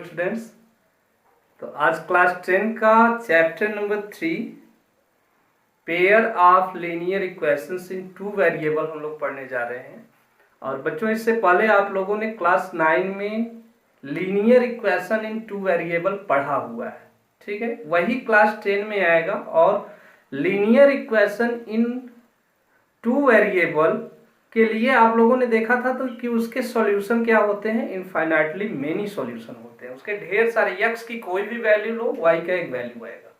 Students. तो आज class 10 का chapter number 3 pair of linear equations in two variable हम लोग पढ़ने जा रहे हैं। और बच्चों, इससे पहले आप लोगों ने क्लास 9 में linear equation in two variable पढ़ा हुआ है, ठीक है। वही क्लास 10 में आएगा और linear equation in two variable के लिए आप लोगों ने देखा था तो कि उसके सॉल्यूशन क्या होते हैं, इनफाइनाइटली मेनी सॉल्यूशन होते हैं। उसके ढेर सारे, x की कोई भी वैल्यू लो, y का एक वैल्यू आएगा,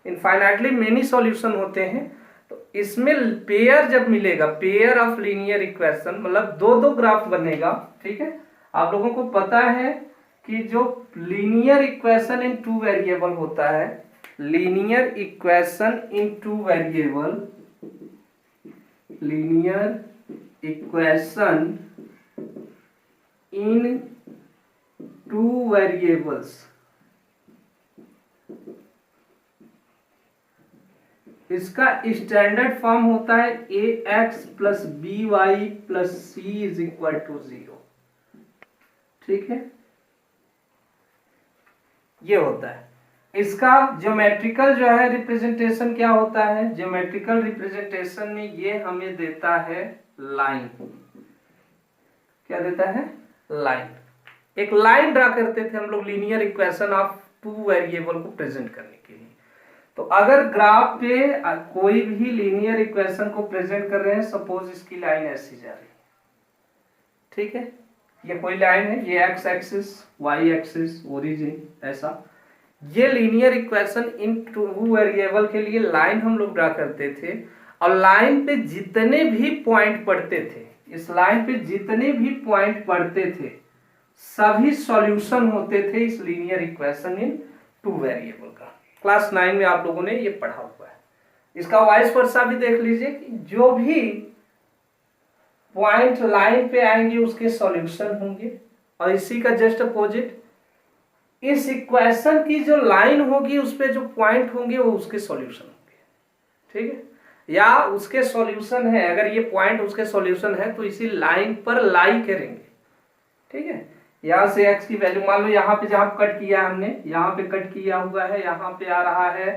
इनफाइनाइटली मेनी सॉल्यूशन होते हैं। तो इसमें पेयर जब मिलेगा, पेयर ऑफ लीनियर इक्वेशन, मतलब दो दो ग्राफ बनेगा, ठीक है। आप लोगों को पता है कि जो linear equation in two variable होता है, linear equation in two variable, linear equation in two variables, इसका स्टैंडर्ड फॉर्म होता है ax plus b y plus c is equal to 0, ठीक है। ये होता है इसका ज्योमेट्रिकल जो है रिप्रेजेंटेशन। क्या होता है ज्योमेट्रिकल रिप्रेजेंटेशन में? ये हमें देता है लाइन। क्या देता है? लाइन। एक लाइन ड्रा करते थे हम लोग linear equation of two variable को प्रेजेंट करने के लिए। तो अगर ग्राफ पे कोई भी लीनियर इक्वेशन को प्रेजेंट कर रहे हैं, सपोज इसकी लाइन ऐसी जा रही है, ठीक है। ये कोई लाइन है, ये x axis, y axis, origin, ऐसा। ये linear equation in two variable के लिए लाइन हम लोग ड्रा करते थे। और लाइन पे जितने भी पॉइंट पड़ते थे, इस लाइन पे जितने भी पॉइंट पड़ते थे, सभी सॉल्यूशन होते थे इस linear equation in two variable का। क्लास 9 में आप लोगों ने ये पढ़ा हुआ है। इसका वाइस वर्सा भी देख लीजिए कि जो भी पॉइंट लाइन पे आएंगे उसके सॉल्यूशन होंगे। और इसी का जस्ट अपोजिट, इस इक्वेशन की जो लाइन होगी उस पे जो पॉइंट होंगे वो उसके सॉल्यूशन होंगे, ठीक है। या उसके सॉल्यूशन है, अगर ये पॉइंट उसके सॉल्यूशन है तो इसी लाइन पर लाई करेंगे, ठीक है। यहां से x की वैल्यू मान लो, यहाँ पे जहां कट किया है हमने, यहाँ पे कट किया हुआ है, यहाँ पे आ रहा है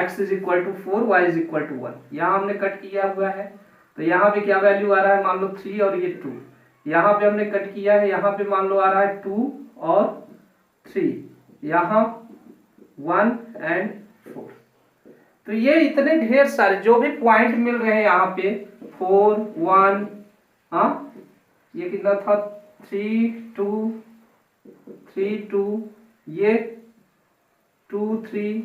x is equal to 4, y is equal to 1। यहाँ हमने कट किया हुआ है तो यहाँ पे क्या वैल्यू आ रहा है, मान लो 3 और ये 2। यहाँ पे हमने कट किया है, यहाँ पे मान लो आ रहा है 2 और 3, यहाँ 1 एंड 4। तो ये इतने ढेर सारे जो भी पॉइंट मिल रहे हैं यहाँ पे, 4 1, हाँ ये कितना था, 3 2 3 2, ये 2 3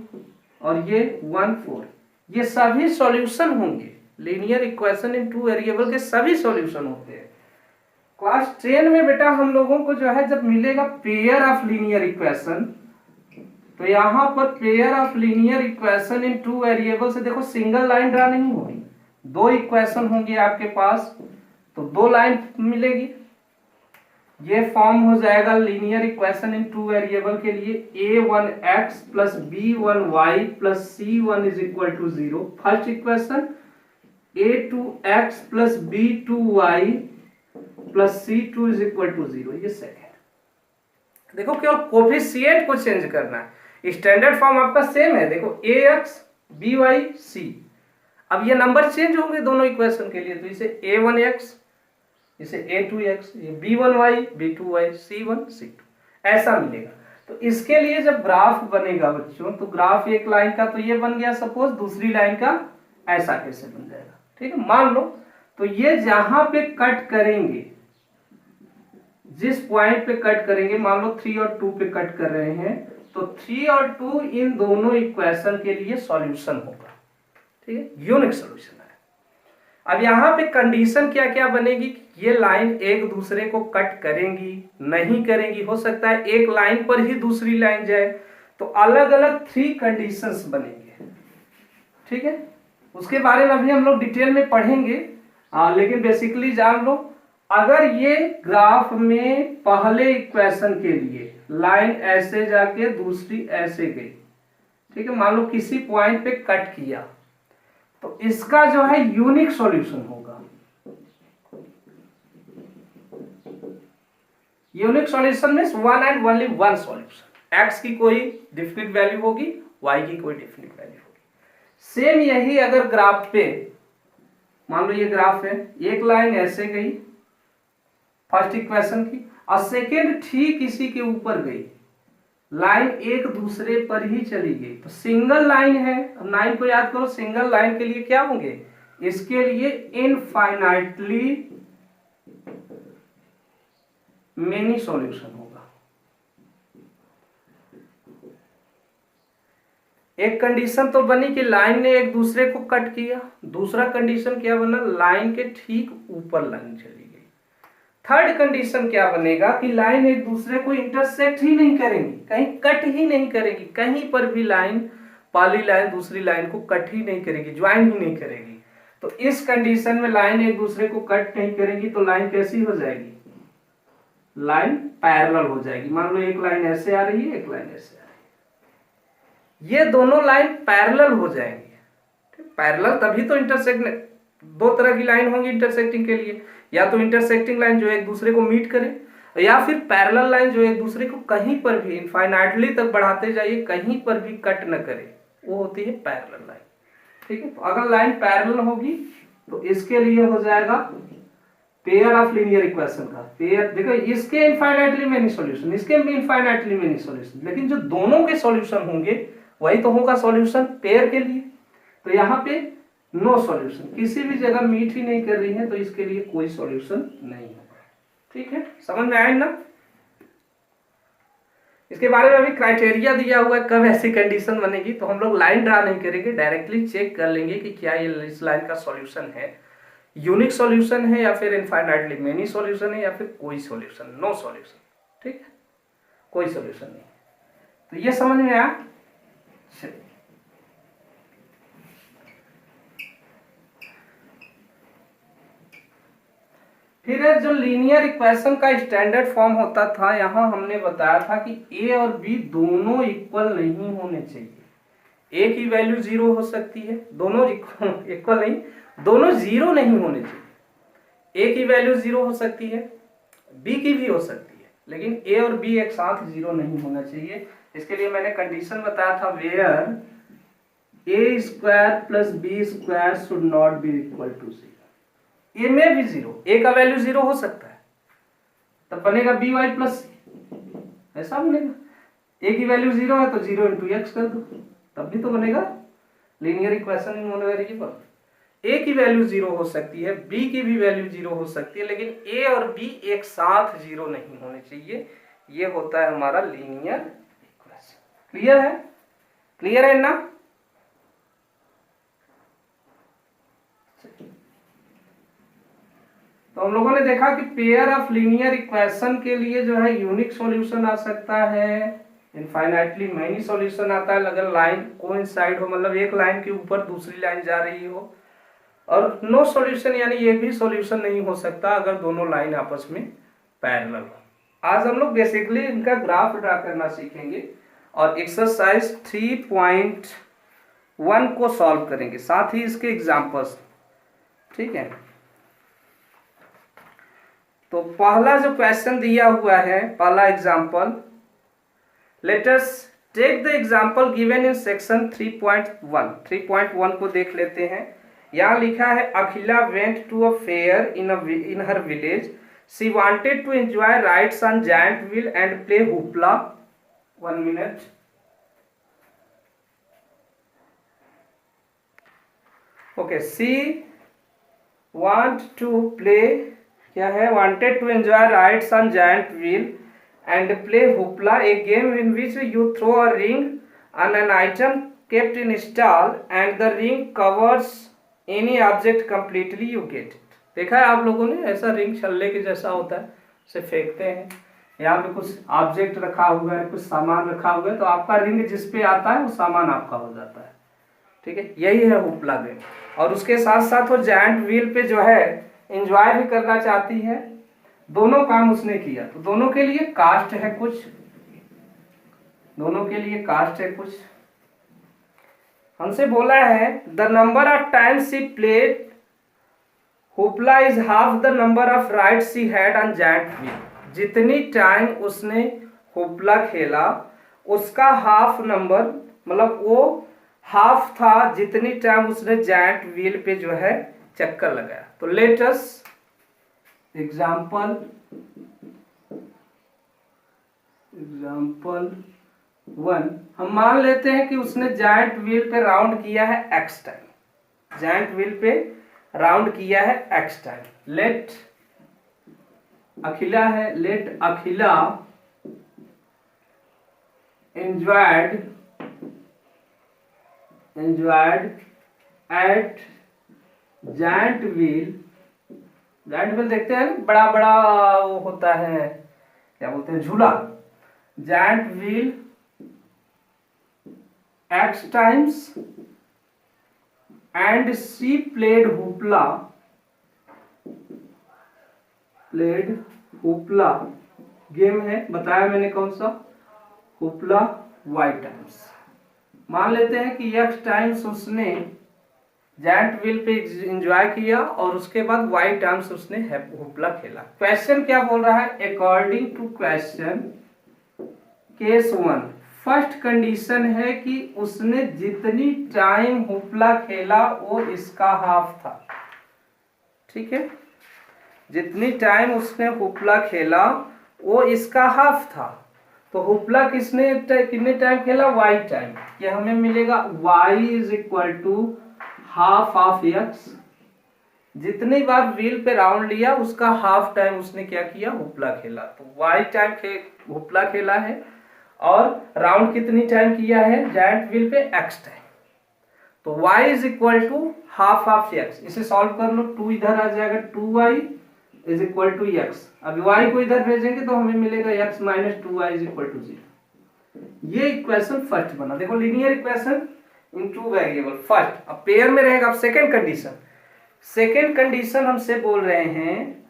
और ये 1 4, ये सभी सॉल्यूशन होंगे। Linear equation in two variable के सभी सॉल्यूशन होते हैं। क्लास 10 में बेटा हम लोगों को जो है जब मिलेगा पेयर ऑफ लीनियर इक्वेशन, तो यहाँ पर pair of linear equation in two variable से देखो सिंगल लाइन ड्रा नहीं होगी, दो इक्वेशन होंगे आपके पास, तो दो लाइन मिलेगी। ये फॉर्म हो जाएगा linear equation in two variable के लिए a1x plus b1y plus c1 is equal to 0 first equation, a2x plus b2y plus c2 is equal to 0 ये सेकंड। देखो केवल कोफिशिएंट को चेंज करना है, स्टैंडर्ड फॉर्म आपका सेम है। देखो ax by c, अब ये नंबर चेंज होंगे दोनों इक्वेशन के लिए, तो इसे a1x, इसे a2x, ये b1y b2y c1 c2 ऐसा मिलेगा। तो इसके लिए जब ग्राफ बनेगा बच्चों, तो ग्राफ एक लाइन का तो ये बन गया, सपोज दूसरी लाइन का ऐसा कैसे बन जाएगा, ठीक है। मान लो तो ये जहां पे कट करेंगे, जिस पॉइंट पे कट करेंगे, मान लो 3 और 2 पे कट कर रहे हैं, तो 3 और 2 इन दोनों इक्वेशन के लिए सॉल्यूशन होगा, ठीक है, यूनिक सॉल्यूशन है। अब यहाँ पे कंडीशन क्या क्या बनेगी, ये लाइन एक दूसरे को कट करेंगी नहीं करेंगी, हो सकता है एक लाइन पर ही दूसरी लाइन जाए, तो अलग अलग 3 कंडीशंस बनेंगे, ठीक है। उसके बारे में अभी हम लोग डिटेल में पढ़ेंगे, लेकिन बेसिकली जान लो, अगर ये ग्राफ में पहले इक्वेशन के लिए लाइन ऐसे जाके दूसरी ऐसे गई, ठीक है, मान लो किसी पॉइंट पे कट किया, तो इसका जो है यूनिक सॉल्यूशन होगा। Unique solution means one and only one solution, x की कोई डिफिनिट वैल्यू होगी, वाई की कोई डिफिनिट वैल्यू होगी। सेम यही अगर ग्राफ पे मान लो ये ग्राफ है, एक लाइन ऐसे गई फर्स्ट इक्वेशन की और सेकेंड ठीक इसी के ऊपर गई, लाइन एक दूसरे पर ही चली गई, तो सिंगल लाइन है। अब लाइन को याद करो, सिंगल लाइन के लिए क्या होंगे, इसके लिए इनफाइनाइटली मेनी सॉल्यूशन होगा। एक कंडीशन तो बनी कि लाइन ने एक दूसरे को कट किया, दूसरा कंडीशन क्या बना, लाइन के ठीक ऊपर लाइन चली गई। थर्ड कंडीशन क्या बनेगा कि लाइन एक दूसरे को इंटरसेक्ट ही नहीं करेंगी, कहीं कट ही नहीं करेगी, कहीं पर भी लाइन पहली लाइन दूसरी लाइन को कट ही नहीं करेगी, ज्वाइन ही नहीं करेगी। तो इस कंडीशन में लाइन एक दूसरे को कट नहीं करेगी तो लाइन कैसी हो जाएगी, लाइन पैरेलल हो जाएगी। मान लो एक लाइन ऐसे आ रही है, एक लाइन ऐसे आ रही है, ये दोनों लाइन पैरेलल हो जाएंगी। पैरेलल तभी तो इंटरसेक्ट, दो तरह की लाइन होंगी इंटरसेक्टिंग के लिए, या तो इंटरसेक्टिंग लाइन जो एक दूसरे को मीट करे या फिर पैरेलल लाइन जो एक दूसरे को कहीं पर भी इनफाइनाइटली तक बढ़ाते जाइए, कहीं पर भी कट न करे, वो होती है पैरेलल लाइन। ठीक है, तो अगर लाइन पैरेलल होगी तो इसके लिए हो जाएगा पेयर ऑफ लीनियर इक्वेशन का पेयर। देखो इसके इनफाइनाइटली मेनी सॉल्यूशन, इसके भी इनफाइनाइटली मेनी सॉल्यूशन, लेकिन जो दोनों के सॉल्यूशन होंगे वही तो होगा सॉल्यूशन पेयर के लिए। तो यहाँ पे नो सॉल्यूशन, किसी भी जगह मीट ही नहीं कर रही है तो इसके लिए कोई सॉल्यूशन नहीं होगा। ठीक है, समझ में आए ना। इसके बारे में अभी क्राइटेरिया दिया हुआ है कब ऐसी कंडीशन बनेगी, तो हम लोग लाइन ड्रा नहीं करेंगे, डायरेक्टली चेक कर लेंगे कि क्या ये इस लाइन का सॉल्यूशन है, यूनिक सॉल्यूशन है या फिर इनफाइनाइटली मेनी सॉल्यूशन है या फिर कोई सॉल्यूशन, नो सॉल्यूशन। ठीक है, कोई सॉल्यूशन नहीं। तो ये समझ में आया। फिर जो लीनियर इक्वेशन का स्टैंडर्ड फॉर्म होता था, यहां हमने बताया था कि ए और बी दोनों इक्वल नहीं होने चाहिए। ए की वैल्यू 0 हो सकती है, दोनों इक्वल नहीं, दोनों 0 नहीं होने चाहिए। ए की वैल्यू 0 हो सकती है, बी की भी हो सकती है, लेकिन ए और बी एक साथ 0 नहीं होना चाहिए। इसके लिए मैंने कंडीशन बताया था, where a square plus b square should not be equal to 0। A में भी 0, ए का वैल्यू 0 हो सकता है, तब बनेगा बी वाई प्लस सी, ऐसा बनेगा। ए की वैल्यू 0 है तो 0 इंटू एक्स कर दो, तब भी तो बनेगा लीनियर इक्वेशन इन वेरिएबल। ए की वैल्यू 0 हो सकती है, बी की भी वैल्यू 0 हो सकती है, लेकिन ए और बी एक साथ 0 नहीं होने चाहिए। ये होता है हमारा लीनियर इक्वेशन। क्लियर है, क्लियर है ना। तो हम लोगों ने देखा कि पेयर ऑफ लीनियर इक्वेशन के लिए जो है यूनिक सॉल्यूशन आ सकता है, इनफाइनाइटली मेनी सॉल्यूशन आता है अगर लाइन कोइंसाइड हो, मतलब एक लाइन के ऊपर दूसरी लाइन जा रही हो, और नो सॉल्यूशन यानी ये भी सॉल्यूशन नहीं हो सकता अगर दोनों लाइन आपस में पैरेलल हो। आज हम लोग बेसिकली इनका ग्राफ ड्रा करना सीखेंगे और एक्सरसाइज 3.1 को सॉल्व करेंगे, साथ ही इसके एग्जांपल्स। ठीक है, तो पहला जो क्वेश्चन दिया हुआ है, पहला example, let us take the example given in section 3.1। 3.1 को देख लेते हैं। यहाँ लिखा है, Akhila went to a fair in her village, she wanted to enjoy rides on giant wheel and play hoopla. 1 minute. Okay, she want to play, क्या है, wanted to enjoy rides on giant wheel and play hoopla, a game in which you throw a ring on an item kept in stall and the ring covers any object completely you get it। देखा है आप लोगों ने, ऐसा ring छल्ले के जैसा होता है, उसे फेंकते हैं, यहाँ पे कुछ ऑब्जेक्ट रखा हुआ है, कुछ सामान रखा हुआ है, तो आपका रिंग जिस पे आता है वो सामान आपका हो जाता है। ठीक है, यही है हुपला गेम। और उसके साथ साथ वो जायंट व्हील पे जो है एंजॉय भी करना चाहती है, दोनों काम उसने किया। तो दोनों के लिए कास्ट है कुछ, दोनों के लिए कास्ट है कुछ। हमसे बोला है the number of times she played hoopla is half the number of rides she had on giant wheel. जितनी टाइम उसने हुपला खेला उसका हाफ नंबर, मतलब वो हाफ था जितनी टाइम उसने जायंट व्हील पे जो है चक्कर लगाया। तो लेट अस एग्जाम्पल 1, हम मान लेते हैं कि उसने जायंट व्हील पे राउंड किया है x टाइम, जायंट व्हील पे राउंड किया है x टाइम। लेट अखिला है, let Akhila enjoyed at giant wheel, giant wheel देखते हैं बड़ा बड़ा वो होता है, क्या बोलते हैं, झूला। Giant wheel x times and she played hoopla game है, बताया मैंने कौन सा, होपला y टाइम्स। मान लेते हैं कि x टाइम्स उसने जायंट व्हील पे एंजॉय किया और उसके बाद y टाइम्स उसने होपला खेला। क्वेश्चन क्या बोल रहा है, according to question case 1, first condition है कि उसने जितनी टाइम होपला खेला वो इसका हाफ था। ठीक है, जितनी टाइम उसने होपला खेला वो इसका हाफ था। तो होपला कितने टाइम खेला, y टाइम। ये हमें मिलेगा y is equal to half of x, जितनी बार व्हील पे राउंड लिया उसका हाफ टाइम उसने क्या किया, होपला खेला। तो y टाइम होपला खेला है और राउंड कितनी टाइम किया है जायंट व्हील पे, x टाइम। तो y is equal to half of x, इसे सॉल्व कर लो, 2 इधर आ जाएगा, 2y is equal to x। अब y को इधर भेजेंगे तो हमें मिलेगा x minus 2y is equal to 0। ये इक्वेशन फर्स्ट बना। देखो linear equation in two variable first. अब पेयर में रहेगा। अब सेकेंड कंडीशन हमसे बोल रहे हैं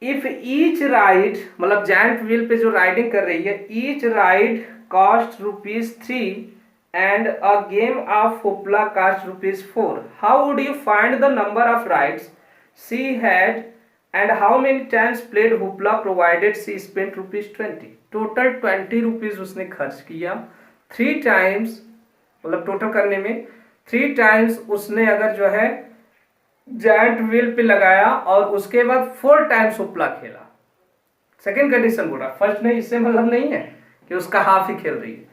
इफ ईच राइड, मतलब जायंट व्हील पे जो राइडिंग कर रही है, each ride cost ₹3 and a game of hoopla cost ₹4, how would you find the number of rides she had and how many times played hoopla provided she spent ₹20? Total ₹20 उसने खर्च किया 3 times, मतलब total करने में 3 times उसने अगर जो है जायंट व्हील पे लगाया और उसके बाद 4 टाइम्स होपला खेला। सेकेंड कंडीशन बोल रहा, फर्स्ट नहीं, इससे मतलब नहीं है कि उसका हाफ ही खेल रही है।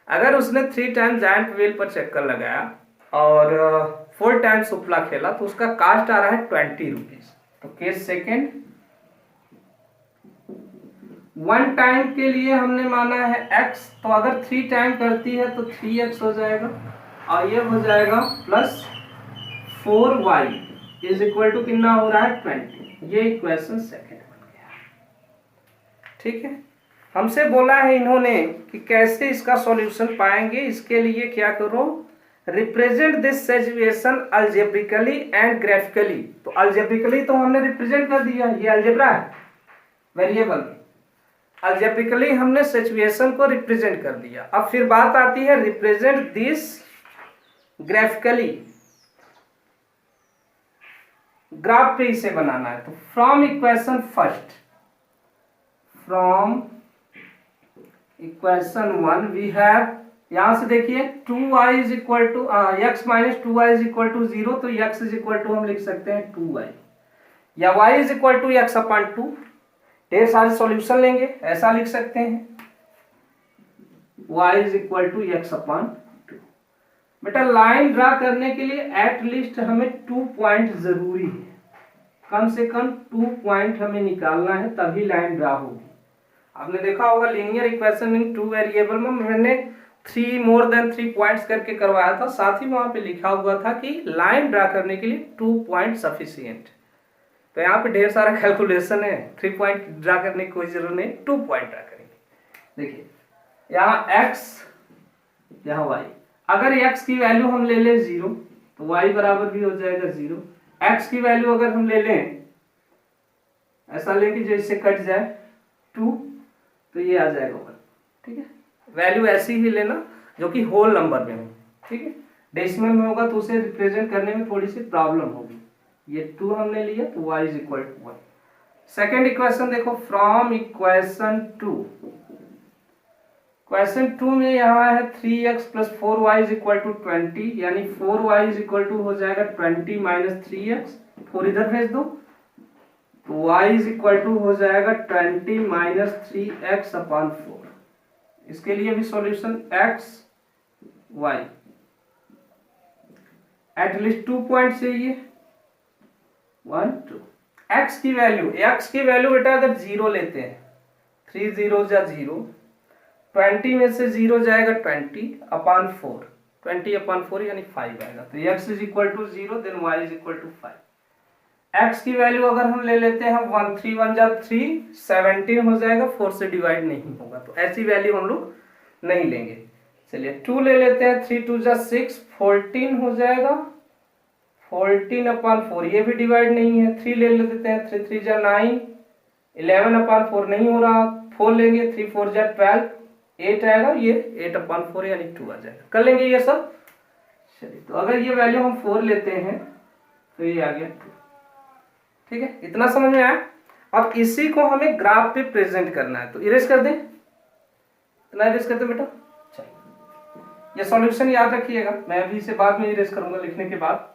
अगर उसने 3 टाइम्स जायंट व्हील पर चक्कर लगाया और 4 टाइम्स होपला खेला तो उसका कास्ट आ रहा है ₹20। तो केस सेकेंड, 1 टाइम के लिए हमने माना है x, तो अगर 3 टाइम करती है तो 3x हो जाएगा और ये हो जाएगा plus 4y is equal to कितना हो रहा है 20। ये इक्वेशन सेकेंड बन गया। ठीक है, हमसे बोला है इन्होंने कि कैसे इसका सॉल्यूशन पाएंगे। इसके लिए क्या करो, represent this situation algebraically and graphically. तो अलजेब्रिकली तो हमने रिप्रेजेंट कर दिया, ये अलजेब्रा है वेरिएबल। अलजेब्रिकली हमने सिचुएशन को रिप्रेजेंट कर दिया। अब फिर बात आती है रिप्रेजेंट दिस ग्राफिकली, ग्राफ पे इसे बनाना है। तो from equation first, from equation 1 we have, यहां से देखिए 2y is equal to x minus 2y is equal to 0, तो x इज इक्वल टू हम लिख सकते हैं 2y, या y is equal to x upon 2। ढेर सारे सॉल्यूशन लेंगे, ऐसा लिख सकते हैं y is equal to x upon 2। बेटा लाइन ड्रा करने के लिए एट लीस्ट हमें 2 पॉइंट जरूरी है, कम से कम 2 पॉइंट हमें निकालना है तभी लाइन ड्रा होगी। आपने देखा होगा लीनियर इक्वेशन इन 2 वेरिएबल में मैंने 3 मोर देन 3 पॉइंट्स करके करवाया था, साथ ही वहां पे लिखा हुआ था कि लाइन ड्रा करने के लिए 2 पॉइंट सफिशिएंट। तो यहाँ पे ढेर सारा कैलकुलेशन है, 3 पॉइंट ड्रा करने की कोई जरूरत नहीं, 2 पॉइंट ड्रा करेंगे। देखिए यहाँ x, यहाँ y, अगर x की वैल्यू हम ले लें 0 तो y बराबर भी हो जाएगा 0। x की वैल्यू अगर हम ले लें, ऐसा लें कि जो इससे कट जाए 2, तो ये आ जाएगा 1। ठीक है, वैल्यू ऐसी ही लेना जो कि होल नंबर में हो। ठीक है, डेसिमल में होगा तो उसे रिप्रेजेंट करने में थोड़ी सी प्रॉब्लम होगी। ये 2 हमने लिया तो y is equal to 1। Second equation देखो, फ्रॉम इक्वेशन 2 क्वेश्चन 2 में यहाँ है 3x plus 4y is equal to 20, यानी 4y इज इक्वल टू हो जाएगा 20 माइनस 3x, 4 इधर भेज दो तो y इज इक्वल टू हो जाएगा 20 माइनस 3x अपॉन 4। इसके लिए भी solution x y at least 2 point चाहिए, 1 2। x की वैल्यू बेटा अगर 0 लेते हैं, 3 0 जा 0, 20 में से 0 जाएगा 20 अपॉन 4, 20 अपॉन 4 यानी 5 आएगा। तो x is equal to 0 then y is equal to 5। x की वैल्यू अगर हम ले लेते हैं 1 3 1 जा 3, 17 हो जाएगा, 4 से डिवाइड नहीं होगा, तो ऐसी वैल्यू हम लोग नहीं लेंगे। चलिए 2 ले लेते हैं, 3 2 जा 6, 14 हो जाएगा, 14 अपॉन 4 ये भी डिवाइड नहीं है। 3 ले लेते हैं, 3 3 जा 9, 11 अपॉन 4 नहीं हो रहा, 4 लेंगे, 3 4 जा 12, 8 आएगा, ये 8 अपॉन 4 यानी 2 आ जाएगा। कर लेंगे ये सब। चलिए तो अगर ये वैल्यू हम 4 लेते हैं तो ये आ गया 2। ठीक है, इतना समझ में आया। अब इसी को हमें ग्राफ पे प्रेजेंट करना है, तो इरेज कर दें, इतना इरेज कर दे बेटा। चलिए ये सॉल्यूशन याद रखिएगा, मैं अभी इसे बाद में इरेज करूंगा लिखने के बाद।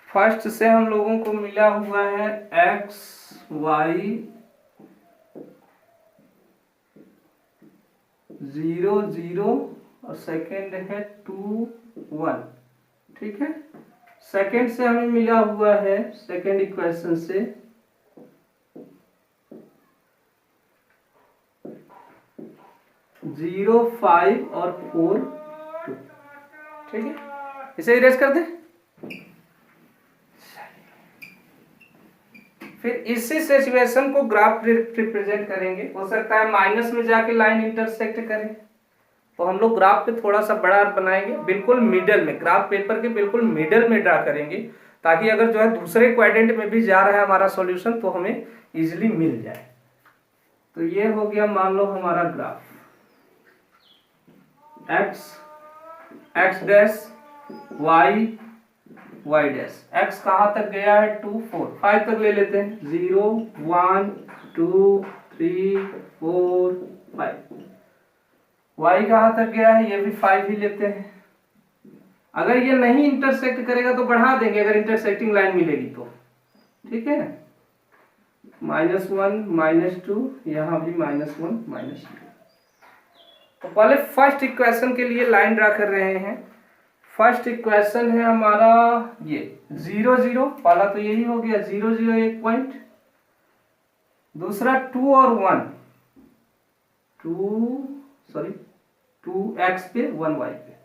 फर्स्ट से हम लोगों को मिला हुआ है x y 0 0 और सेकेंड है 2 1। ठीक है, सेकेंड से हमें मिला हुआ है, सेकेंड इक्वेशन से 0 5 और 4 2। ठीक है, इसे इरेज कर दे। फिर इसी सिचुएशन को ग्राफ रिप्रेजेंट करेंगे। हो सकता है माइनस में जाके लाइन इंटरसेक्ट करें, तो हम लोग ग्राफ पे थोड़ा सा बड़ा बनाएंगे, बिल्कुल मिडल में, ग्राफ पेपर के बिल्कुल मिडल में ड्रा करेंगे, ताकि अगर जो है दूसरे क्वाड्रेंट में भी जा रहा है हमारा सॉल्यूशन तो हमें इजीली मिल जाए। तो ये हो गया मान लो हमारा graph, x dash y y dash. x कहाँ तक गया है 2 4 5 तक ले लेते हैं, 0 1 2 3 4 5। y कहाँ तक गया है, ये भी 5 ही लेते हैं। अगर ये नहीं इंटरसेक्ट करेगा तो बढ़ा देंगे, अगर इंटरसेक्टिंग लाइन मिलेगी तो। ठीक है, -1 -2, यहाँ भी -1 -2। तो पहले फर्स्ट इक्वेशन के लिए लाइन ड्रा कर रहे हैं। फर्स्ट इक्वेशन है हमारा ये 0 0, पहला तो यही हो गया 0 0 1 पॉइंट, दूसरा 2 और 1, 2x पे 1y पे,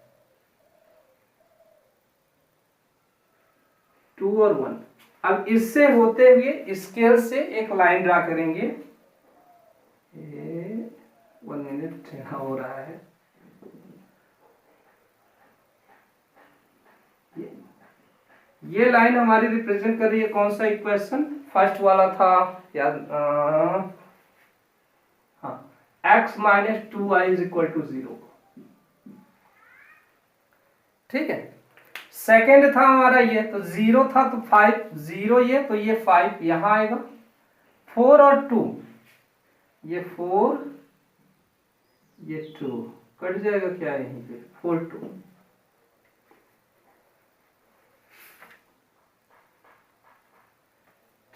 2 और 1। अब इससे होते हुए स्केल से एक लाइन ड्रा करेंगे। 1 मिनट हो रहा है। ये लाइन हमारी रिप्रेजेंट कर रही है कौन सा इक्वेशन, फर्स्ट वाला था याद, हाँ, x minus 2y is equal to 0। ठीक है, सेकेंड था हमारा ये, तो 0 था तो 5, 0 ये तो ये 5 यहां आएगा, 4 और 2, ये 4 ये 2 कट जाएगा क्या यहीं पे, 4 2।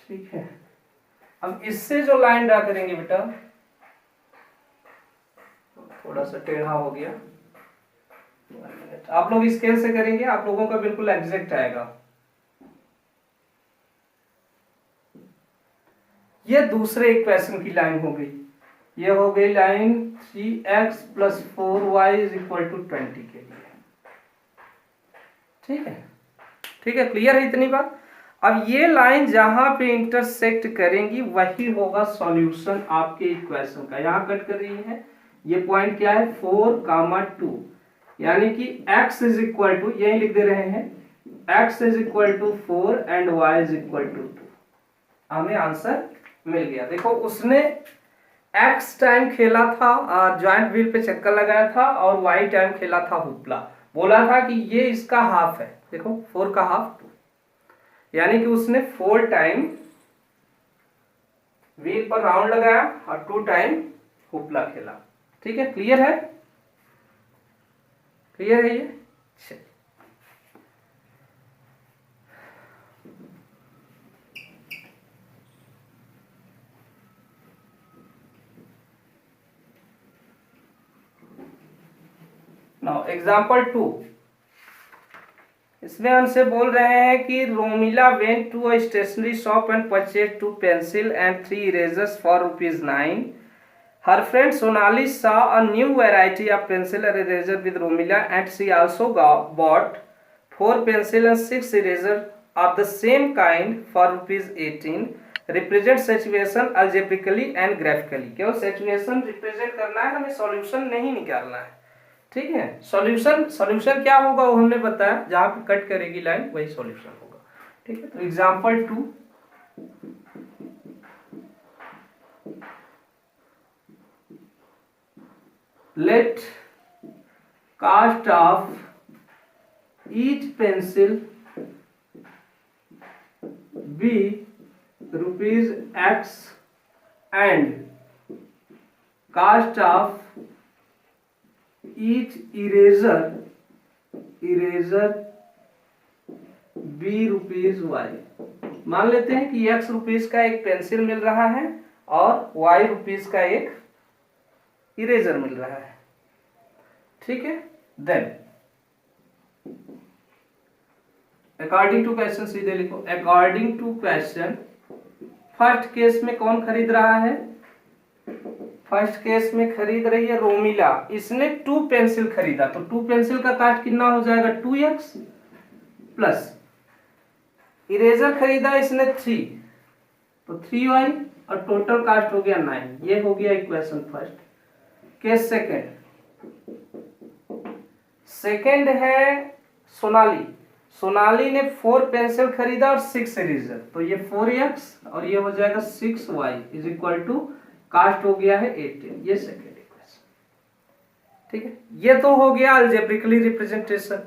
ठीक है, अब इससे जो लाइन ड्रा करेंगे बेटा, थोड़ा सा टेढ़ा हो गया, आप लोग स्केल से करेंगे, आप लोगों का बिल्कुल एग्जैक्ट आएगा। ये दूसरे इक्वेशन की लाइन हो गई, ये हो गई line 3x plus 4y is equal to 20 के लिए। ठीक है, ठीक है, क्लियर है इतनी बात। अब ये लाइन जहां पे इंटरसेक्ट करेंगी वही होगा सॉल्यूशन आपके इक्वेशन का। यहां कट कर रही है, ये पॉइंट क्या है 4, 2, यानी कि x इज इक्वल टू, यही लिख दे रहे हैं, x is equal to 4 and y is equal to 2। हमें आंसर मिल गया। देखो उसने एक्स टाइम खेला था जॉइंट व्हील पे चक्कर लगाया था, और वाई टाइम खेला था हुपला। बोला था कि ये इसका हाफ है, देखो 4 का हाफ 2, यानी कि उसने 4 टाइम व्हील पर राउंड लगाया और 2 टाइम हुपला खेला। ठीक है, क्लियर है? क्लियर है ये? चलिए, नाउ एग्जांपल 2, इसमें हमसे बोल रहे हैं कि Romila went to a stationery shop and purchase 2 pencil and 3 erasers for ₹9। Her friend Sonali saw a new variety of pencil and eraser with Romila, and she also bought 4 pencil and 6 eraser of the same kind for ₹18. Represent situation algebraically and graphically। केवल situation represent करना है, हमें solution नहीं निकालना है। ठीक है, solution क्या होगा वो हमने बताया, जहां पे कट करेगी लाइन वही सॉल्यूशन होगा। ठीक है, तो example 2, let cost of each pencil be ₹X and cost of each eraser be ₹Y। मान लेते हैं कि ₹X का एक पेंसिल मिल रहा है और ₹Y का एक इरेजर मिल रहा है। ठीक है, देन अकॉर्डिंग टू क्वेश्चन सीधे लिखो। According to question, first case में कौन खरीद रहा है? फर्स्ट केस में खरीद रही है रोमिला, इसने 2 पेंसिल खरीदा, तो 2 पेंसिल का कास्ट कितना हो जाएगा? 2x प्लस इरेजर खरीदा इसने 3, तो 3y, और टोटल कास्ट हो गया 9। ये हो गया इक्वेशन फर्स्ट। केस सेकेंड है सोनाली ने 4 पेंसिल खरीदा और 6 इरेजर, तो ये 4x और ये हो जाएगा 6y is equal to cast हो गया है 18। ये सेकेंड इक्वेशन। ठीक है, ये तो हो गया अलजेब्रिकली रिप्रेजेंटेशन,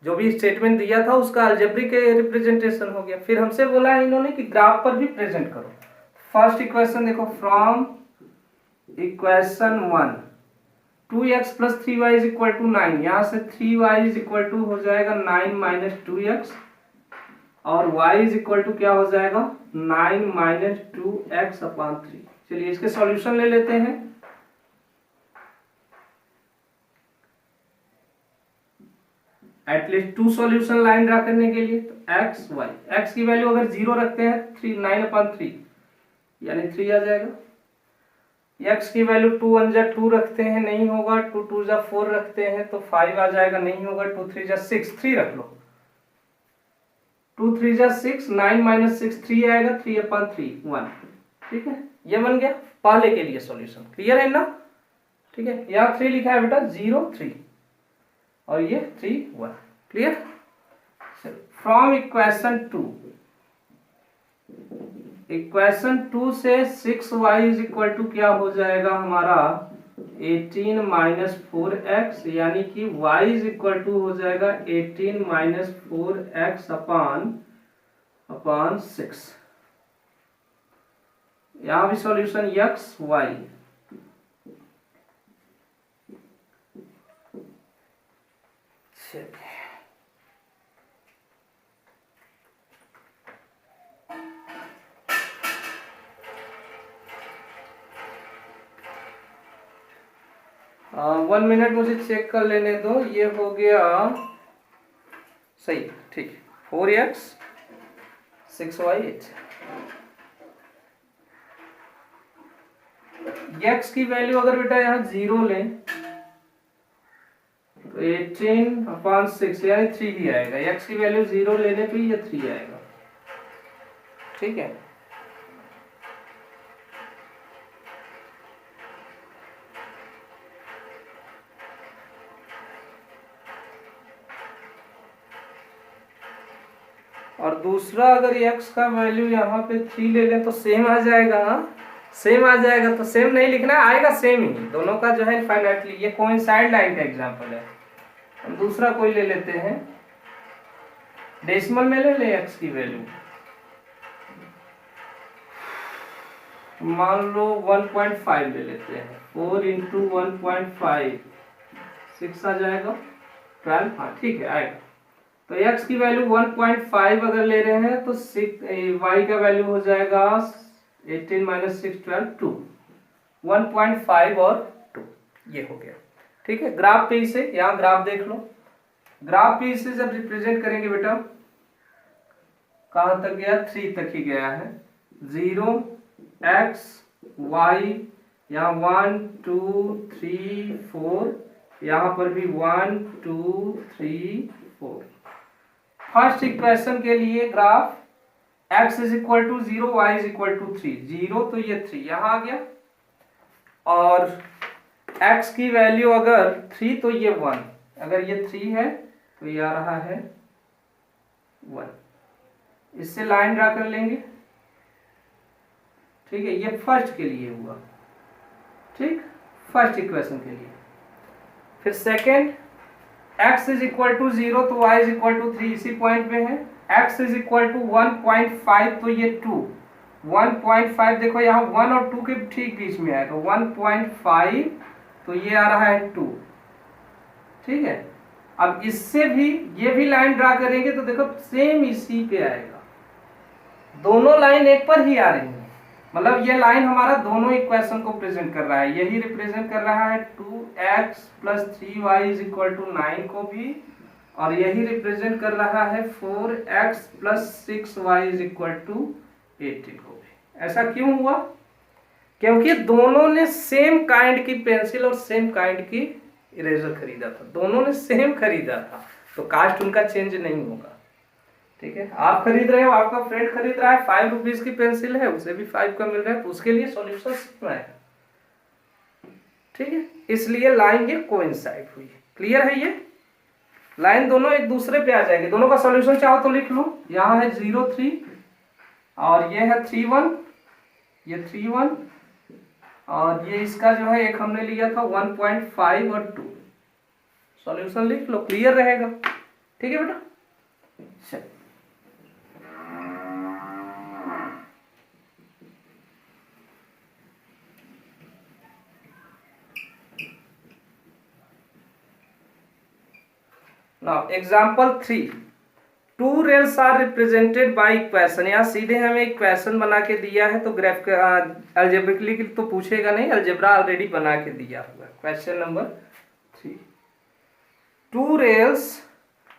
जो भी स्टेटमेंट दिया था उसका अलजेब्रिक रिप्रेजेंटेशन हो गया। फिर हमसे बोला है इन्होंने कि ग्राफ पर भी प्रेजेंट करो। फर्स्ट इक्वेशन देखो, from equation 1 2x plus 3y is equal to 9, यहां से 3y इज इक्वल टू हो जाएगा 9 माइनस 2x, और y इज इक्वल टू क्या हो जाएगा? 9 माइनस 2x अपॉन 3। चलिए इसके सॉल्यूशन ले लेते हैं। एटलीस्ट 2 सॉल्यूशन लाइन ड्रा करने के लिए, तो x y, x की वैल्यू अगर 0 रखते हैं 9 अपॉन 3 यानी 3 आ जाएगा। x की वैल्यू 2 1 जा 2 रखते हैं, नहीं होगा। 2 2 जा 4 रखते हैं तो 5 आ जाएगा, नहीं होगा। 2 3 जा 6, 3 रख लो। 2 3 जा 6, 9 माइनस 6 3 आएगा, 3 अपॉन 3 1। ठीक है, ये बन गया पहले के लिए सॉल्यूशन। क्लियर है ना? ठीक है, यहाँ 3 लिखा है बेटा, 0 3 और ये 3 1। क्लियर? फ्रॉम इक्वेशन 2 से 6y इज इक्वल टू क्या हो जाएगा हमारा? 18 माइनस 4x, यानी कि y इज इक्वल टू हो जाएगा 18 माइनस 4x अपॉन 6। यहां भी solution x y। One minute मुझे चेक कर लेने दो। ये हो गया सही, ठीक। 4x 6y 8। x की वैल्यू अगर बेटा यहाँ 0 लें तो 18 अपॉन 6 यानी 3 ही आएगा। x की वैल्यू 0 लेने पे ये 3 आएगा। ठीक है, और दूसरा अगर x का वैल्यू यहाँ पे 3 ले लें तो सेम आ जाएगा। सेम आ जाएगा, तो सेम नहीं लिखना है, आएगा सेम ही, दोनों का जो है इनफाइनाइटली, ये कोइंसाइड लाइन का एग्जांपल है। हम दूसरा कोई ले लेते हैं, डेसिमल में ले ले एक्स की वैल्यू, मान लो 1.5 ले लेते हैं, 4 इंटू 1.5 6 आ जाएगा 12, हाँ ठीक है आएगा। तो x की वैल्यू 1.5 अगर ले रहे हैं तो y का वैल्यू हो जाएगा 18 माइनस 6 12 2, 1.5 और 2, ये हो गया। ठीक है, ग्राफ पे इसे, यहाँ ग्राफ देख लो, ग्राफ पे इसे जब रिप्रेजेंट करेंगे बेटा, कहां तक गया, 3 तक ही गया है, 0 x y, यहाँ 1 2 3 4, यहाँ पर भी 1 2 3 4। फर्स्ट इक्वेशन के लिए graph x is equal to 0, y is equal to 3, 0 तो ये 3 यहाँ आ गया, और x की वैल्यू अगर 3 तो ये 1, अगर ये 3 है तो ये आ रहा है 1। इससे लाइन ड्रा कर लेंगे, ठीक है, ये फर्स्ट के लिए हुआ, ठीक, फर्स्ट इक्वेशन के लिए। फिर second, x is equal to 0 तो y इज इक्वल टू 3, इसी पॉइंट पे है, x इज इक्वल टू 1.5 तो ये 2, 1.5 देखो यहाँ 1 और 2 के ठीक बीच में है, तो 1.5 तो ये आ रहा है 2, ठीक है। अब इससे भी ये भी लाइन ड्रा करेंगे तो देखो सेम इसी पे आएगा, दोनों लाइन एक पर ही आ रही है, मतलब ये लाइन हमारा दोनों इक्वेशन को प्रेजेंट कर रहा है, यही रिप्रेजेंट कर रहा है 2x plus 3y is equal to 9 को भी, और यही रिप्रेजेंट कर रहा है 4x plus 6y is equal to 18 को भी। ऐसा क्यों हुआ? क्योंकि दोनों ने सेम काइंड की पेंसिल और सेम काइंड की इरेजर खरीदा था, दोनों ने सेम खरीदा था, तो कास्ट उनका चेंज नहीं होगा। ठीक है, आप खरीद रहे हो, आपका फ्रेंड खरीद रहा है, 5 रुपीज की पेंसिल है, उसे भी 5 का मिल रहा है, तो उसके लिए सॉल्यूशन सेम आएगा। ठीक है, इसलिए लाइन ये कोइंसाइड हुई। क्लियर है? ये लाइन दोनों एक दूसरे पे आ जाएगी, दोनों का सॉल्यूशन चाहो तो लिख लो, यहाँ है 0 3 और ये है 3 1, ये 3 1 और ये इसका जो है एक हमने लिया था 1.5 और 2, सॉल्यूशन लिख लो, क्लियर रहेगा। ठीक है बेटा, चल now example 3, two rails are represented by equation. यहाँ सीधे हमें इक्वेशन बना के दिया है, तो ग्राफ अलजेब्रिकली तो पूछेगा नहीं, अलजेब्रा ऑलरेडी बना के दिया हुआ है। Question number 3, two rails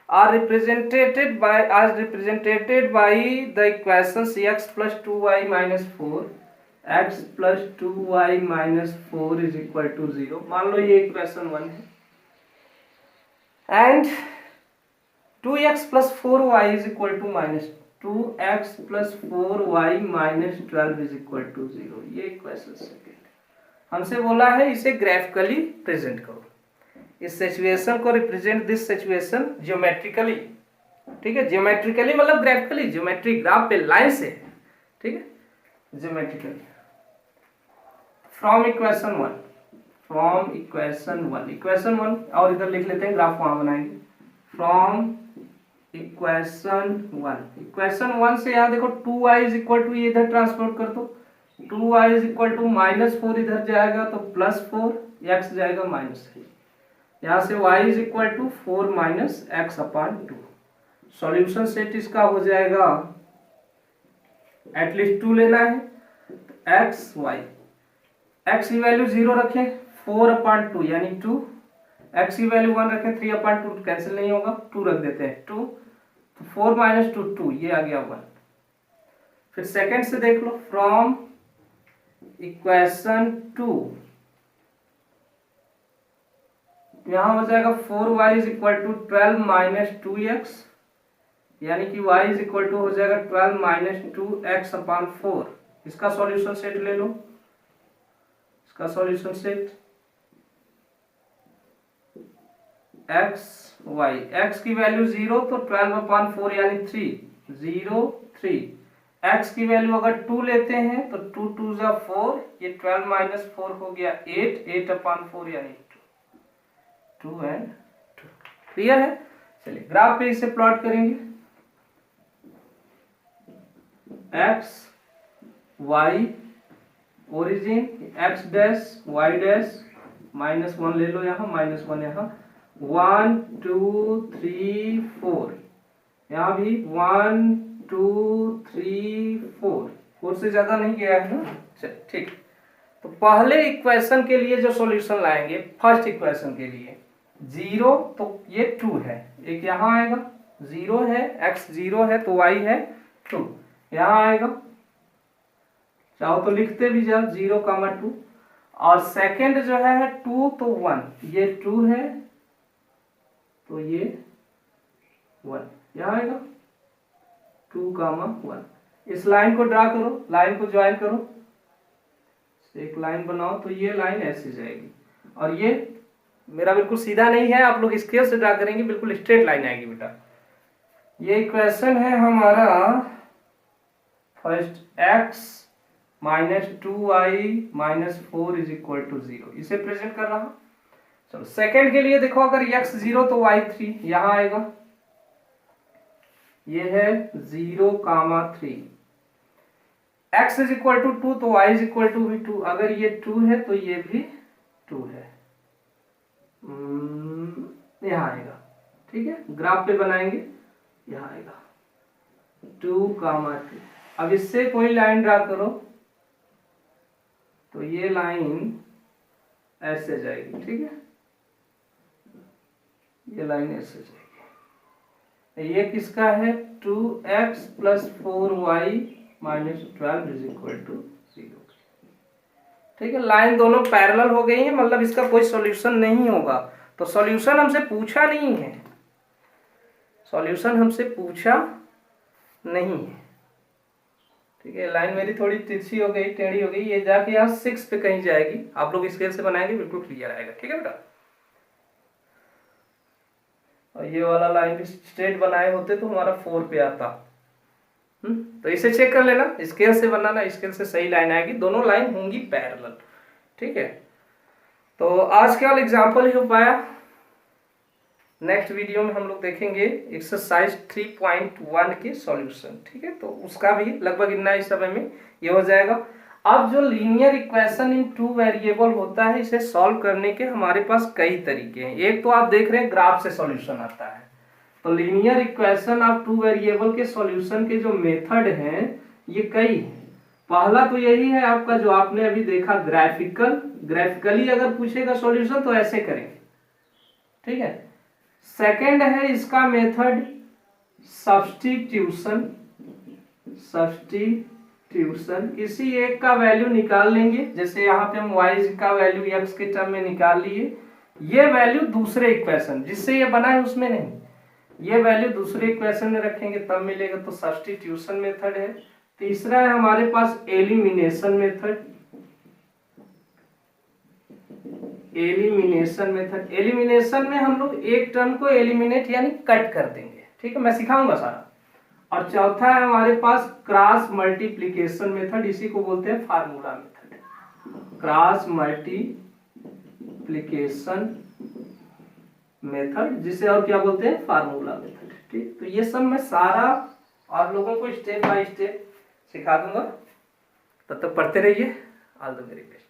are represented by the equations x plus 2y minus 4, x plus 2y minus 4 is equal to 0। मान लो ये इक्वेशन 1 है, and 2x plus 4y is equal to minus 2x plus 4y minus 12 is equal to 0। ये equation second हमसे बोला है इसे graphically present करो, इस सिचुएशन को रिप्रेजेंट दिस सिचुएशन ज्योमेट्रिकली। ठीक है, ज्योमेट्रिकली मतलब ग्राफिकली, ज्योमेट्री ग्राफ पे लाइन से, ठीक है, geometrically from equation 1, from equation 1 और इधर लिख लेते हैं, ग्राफ वहां बनाएंगे, फ्रॉम इक्वेशन 1 से यहाँ देखो 2y इज इक्वल टू, ये इधर ट्रांसपोर्ट कर दो, 2y is equal to minus 4 इधर जाएगा तो प्लस 4, x जाएगा माइनस 3, यहाँ से y is equal to 4 minus x upon 2। Solution set इसका हो जाएगा, एटलीस्ट 2 लेना है, एक्स वाई, एक्स की वैल्यू 0 रखें, 4 अपॉन 2 यानी 2, एक्स की वैल्यू 1 रखें, 3 अपॉन 2 कैंसिल नहीं होगा, 2 रख देते हैं 2, तो 4 माइनस 2 2, ये आ गया 1। फिर सेकंड से देख लो, फ्रॉम इक्वेशन 2 यहां हो जाएगा 4y is equal to 12 minus 2x, यानी कि y इज इक्वल टू हो जाएगा 12 माइनस 2x अपॉन 4। इसका सॉल्यूशन सेट ले लो, इसका solution set x y, x की वैल्यू 0 तो 12 अपॉन 4 यानी 3, 0 3, x की वैल्यू अगर 2 लेते हैं तो 2 2 जा 4, ये 12 माइनस 4 हो गया 8, 8/4 यानी 2 एंड 2। क्लियर है? चलिए ग्राफ पे इसे प्लॉट करेंगे। x y origin, x dash y dash, -1 ले लो यहाँ, -1 यहाँ, 1 2 3 4, यहाँ भी 1 2 3 4, 4 से ज्यादा नहीं गया है ना। चलिए ठीक। तो पहले इक्वेशन के लिए जो सॉल्यूशन लाएंगे, फर्स्ट इक्वेशन के लिए 0, तो ये 2 है, एक यहाँ आएगा, 0 है, x 0 है तो y है 2, यहाँ आएगा, चाहो तो लिखते भी जाओ 0, 2, और सेकंड जो है 2 तो 1, ये 2 है तो ये 1, यहाँ आएगा 2, 1। इस लाइन को ड्रा करो, लाइन को ज्वाइन करो, एक लाइन बनाओ तो ये लाइन ऐसे जाएगी, और ये मेरा बिल्कुल सीधा नहीं है, आप लोग स्केल से ड्रा करेंगे, बिल्कुल स्ट्रेट लाइन आएगी बेटा। ये इक्वेशन है हमारा फर्स्ट x -2y -4 = 0, इसे प्रेजेंट कर रहा हूं। चलो सेकंड के लिए देखो, अगर x 0 तो y 3, यहां आएगा, ये है 0, 3, x = 2 तो y = 2, अगर ये 2 है तो ये भी 2 है, यहाँ आएगा। ठीक है, ग्राफ पे बनाएंगे, यहाँ आएगा 2, 2। अब इससे कोई लाइन ड्रा करो तो ये लाइन ऐसे जाएगी, ठीक है, ये लाइन ऐसे जाएगी। ये किसका है? 2x + 4y - 12 = 0। ठीक है, लाइन दोनों पैरेलल हो गई है, मतलब इसका कोई सॉल्यूशन नहीं होगा। तो सॉल्यूशन हमसे पूछा नहीं है, सॉल्यूशन हमसे पूछा नहीं है। ठीक है, लाइन मेरी थोड़ी तिरछी हो गई, टेढ़ी हो गई, ये जाके यहाँ 6 पे कहीं जाएगी, आप लोग स्केल से बनाएंगे बिल्कुल क्लियर आएगा। ठीक है बेटा, और ये वाला लाइन भी स्ट्रेट बनाए होते तो हमारा 4 पे आता। तो इसे चेक कर लेना, स्केल से बनाना, स्केल से सही लाइन आएगी, दोनों लाइन होंगी पैरेलल। ठीक है, तो आज केवल एग्जाम्पल ही हो पाया, नेक्स्ट वीडियो में हम लोग देखेंगे एक्सरसाइज 3.1 के सॉल्यूशन। ठीक है, तो उसका भी लगभग इतना ही समय में ये हो जाएगा। अब जो लीनियर इक्वेशन इन 2 वेरिएबल होता है, इसे सॉल्व करने के हमारे पास कई तरीके हैं। एक तो आप देख रहे हैं ग्राफ से सॉल्यूशन आता है, तो लीनियर इक्वेशन ऑफ 2 वेरिएबल के सॉल्यूशन के जो मेथड हैं ये कई हैं। पहला तो यही है आपका जो आपने अभी देखा, ग्राफिकली अगर पूछेगा सॉल्यूशन तो ऐसे करेंगे। ठीक है, सेकंड है इसका मेथड सब्स्टिट्यूशन, किसी एक का वैल्यू निकाल लेंगे, जैसे यहाँ पे हम y का वैल्यू x के टर्म में निकाल लिए, ये वैल्यू दूसरे इक्वेशन जिससे ये बना है उसमें नहीं, ये वैल्यू दूसरे इक्वेशन में रखेंगे तब मिलेगा, तो सब्स्टिट्यूशन मेथड है। तीसरा है हमारे पास एलिमिनेशन मेथड, एलिमिनेशन में हम लोग एक टर्म को एलिमिनेट यानी कट कर देंगे। ठीक है, मैं सिखाऊंगा सारा। और चौथा है हमारे पास क्रॉस मल्टीप्लिकेशन मेथड, इसी को बोलते हैं formula method, cross multiplication method, जिसे और क्या बोलते हैं? Formula method. ठीक, तो ये सब मैं सारा आप लोगों को स्टेप बाय स्टेप सिखा दूंगा, तब तक पढ़ते रहिए। All the very best.